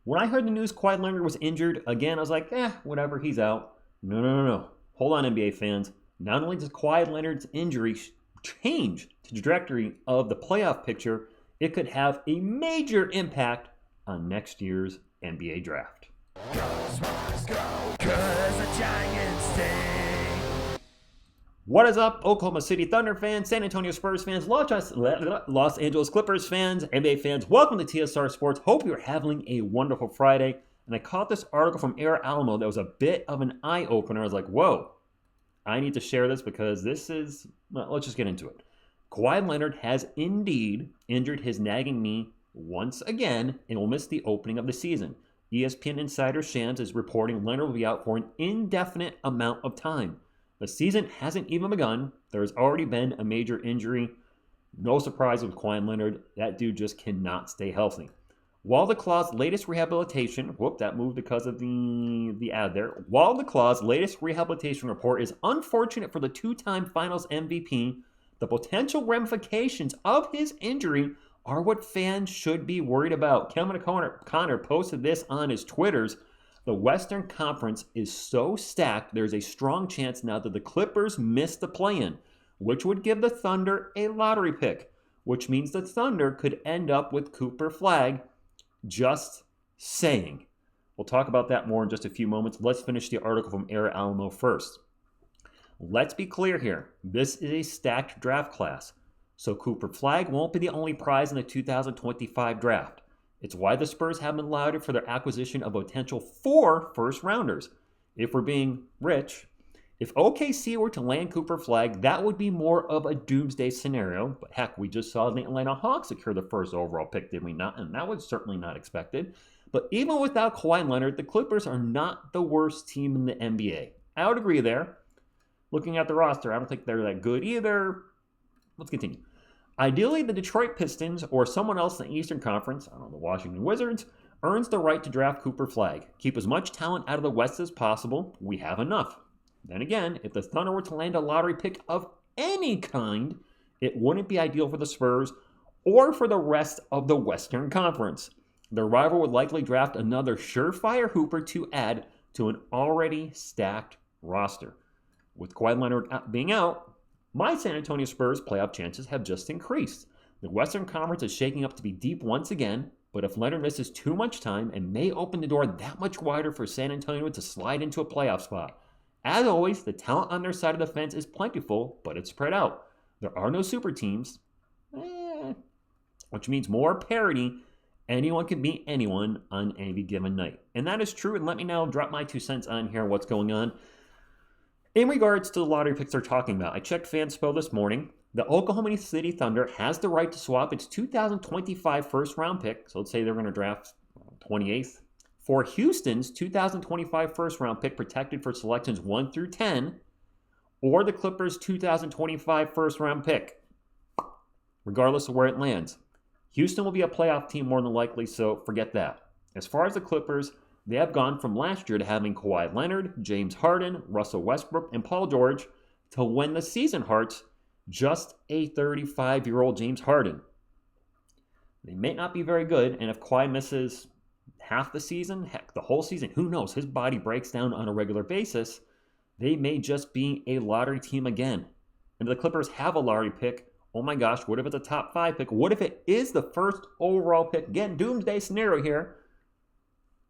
When I heard the news Kawhi Leonard was injured, again, I was like, whatever, he's out. No. Hold on, NBA fans. Not only does Kawhi Leonard's injury change the trajectory of the playoff picture, it could have a major impact on next year's NBA draft. Go, Spurs, go, 'cause the Giants stink. What is up, Oklahoma City Thunder fans, San Antonio Spurs fans, Los Angeles Clippers fans, NBA fans? Welcome to TSR Sports. Hope you're having a wonderful Friday. And I caught this article from Air Alamo that was a bit of an eye-opener. I was like, whoa, I need to share this because this is, well, let's just get into it. Kawhi Leonard has indeed injured his nagging knee once again and will miss the opening of the season. ESPN insider Shams is reporting Leonard will be out for an indefinite amount of time. The season hasn't even begun. There's already been a major injury. No surprise with Kawhi Leonard. That dude just cannot stay healthy. While the Claw's latest rehabilitation, that moved because of the ad there. While the Claw's latest rehabilitation report is unfortunate for the two-time Finals MVP, the potential ramifications of his injury are what fans should be worried about. Kevin O'Connor posted this on his Twitters. The Western Conference is so stacked, there's a strong chance now that the Clippers miss the play-in, which would give the Thunder a lottery pick, which means the Thunder could end up with Cooper Flagg. Just saying. We'll talk about that more in just a few moments. Let's finish the article from Air Alamo first. Let's be clear here. This is a stacked draft class, so Cooper Flagg won't be the only prize in the 2025 draft. It's why the Spurs have been lauded for their acquisition of potential 4 first-rounders. If we're being rich, if OKC were to land Cooper Flagg, that would be more of a doomsday scenario. But heck, we just saw the Atlanta Hawks secure the first overall pick, did we not? And that was certainly not expected. But even without Kawhi Leonard, the Clippers are not the worst team in the NBA. I would agree there. Looking at the roster, I don't think they're that good either. Let's continue. Ideally, the Detroit Pistons or someone else in the Eastern Conference, I don't know, the Washington Wizards, earns the right to draft Cooper Flagg. Keep as much talent out of the West as possible. We have enough. Then again, if the Thunder were to land a lottery pick of any kind, it wouldn't be ideal for the Spurs or for the rest of the Western Conference. The rival would likely draft another surefire hooper to add to an already stacked roster. With Kawhi Leonard being out, my San Antonio Spurs playoff chances have just increased. The Western Conference is shaking up to be deep once again, but if Leonard misses too much time, it may open the door that much wider for San Antonio to slide into a playoff spot. As always, the talent on their side of the fence is plentiful, but it's spread out. There are no super teams, which means more parity. Anyone can beat anyone on any given night. And that is true, and let me now drop my 2 cents on here, what's going on. In regards to the lottery picks they're talking about, I checked Fanspo this morning. The Oklahoma City Thunder has the right to swap its 2025 first-round pick, so let's say they're going to draft 28th, for Houston's 2025 first-round pick protected for selections 1 through 10, or the Clippers' 2025 first-round pick, regardless of where it lands. Houston will be a playoff team more than likely, so forget that. As far as the Clippers, they have gone from last year to having Kawhi Leonard, James Harden, Russell Westbrook, and Paul George to when the season hearts, just a 35-year-old James Harden. They may not be very good, and if Kawhi misses half the season, heck, the whole season, who knows? His body breaks down on a regular basis. They may just be a lottery team again. And if the Clippers have a lottery pick, oh my gosh, what if it's a top 5 pick? What if it is the first overall pick? Again, doomsday scenario here.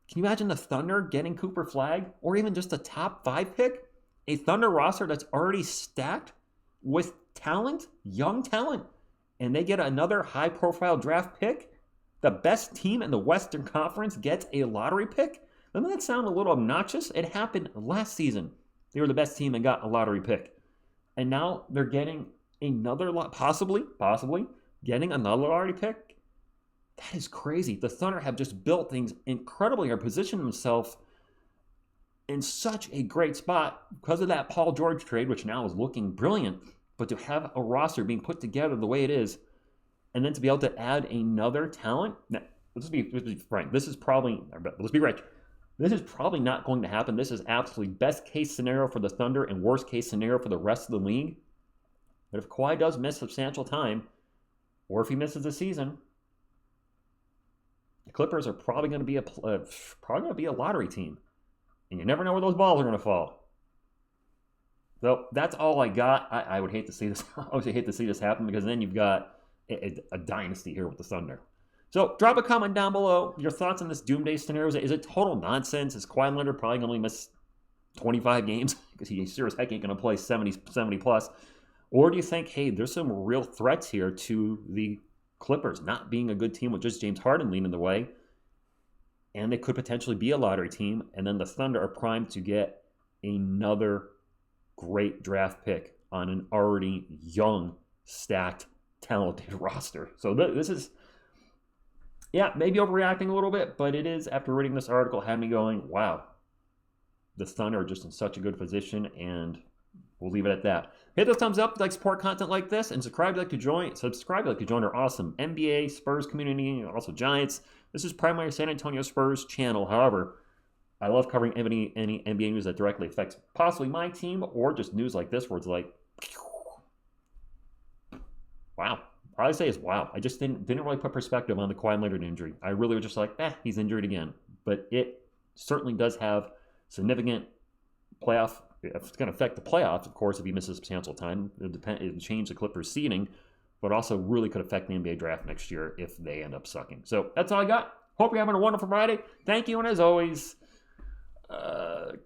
Can you imagine the Thunder getting Cooper Flagg or even just a top 5 pick? A Thunder roster that's already stacked with talent, young talent, and they get another high-profile draft pick? The best team in the Western Conference gets a lottery pick? Doesn't that sound a little obnoxious? It happened last season. They were the best team and got a lottery pick. And now they're getting another possibly getting another lottery pick? That is crazy. The Thunder have just built things incredibly or positioned themselves in such a great spot because of that Paul George trade, which now is looking brilliant. But to have a roster being put together the way it is, and then to be able to add another talent, now, let's be frank. Let's be right. This is probably not going to happen. This is absolutely best case scenario for the Thunder and worst case scenario for the rest of the league. But if Kawhi does miss substantial time, or if he misses the season, the Clippers are probably going to be a lottery team, and you never know where those balls are going to fall. So that's all I got. I would hate to see this. I would hate to see this happen because then you've got a dynasty here with the Thunder. So drop a comment down below. Your thoughts on this doomsday scenario. Is it total nonsense? Is Kawhi Leonard probably going to only miss 25 games because he sure as heck ain't going to play 70 plus? Or do you think, hey, there's some real threats here to the Clippers not being a good team with just James Harden leading the way, and they could potentially be a lottery team, and then the Thunder are primed to get another great draft pick on an already young, stacked, talented roster. So this is, maybe overreacting a little bit, but it is, after reading this article, had me going, wow, the Thunder are just in such a good position, and we'll leave it at that. Hit the thumbs up if you like support content like this, and subscribe if you like to join our awesome NBA, Spurs community, and also Giants. This is primarily San Antonio Spurs channel. However, I love covering any NBA news that directly affects possibly my team, or just news like this where it's like, wow. All I say is wow. I just didn't really put perspective on the Kawhi Leonard injury. I really was just like, he's injured again. But it certainly does have significant playoff. It's going to affect the playoffs, of course, if he misses substantial time. It'll change the Clippers' seeding, but also really could affect the NBA draft next year if they end up sucking. So that's all I got. Hope you're having a wonderful Friday. Thank you, and as always,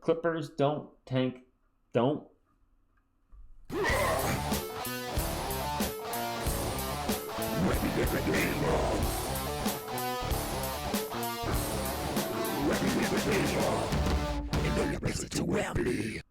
Clippers don't tank. Don't. Ready to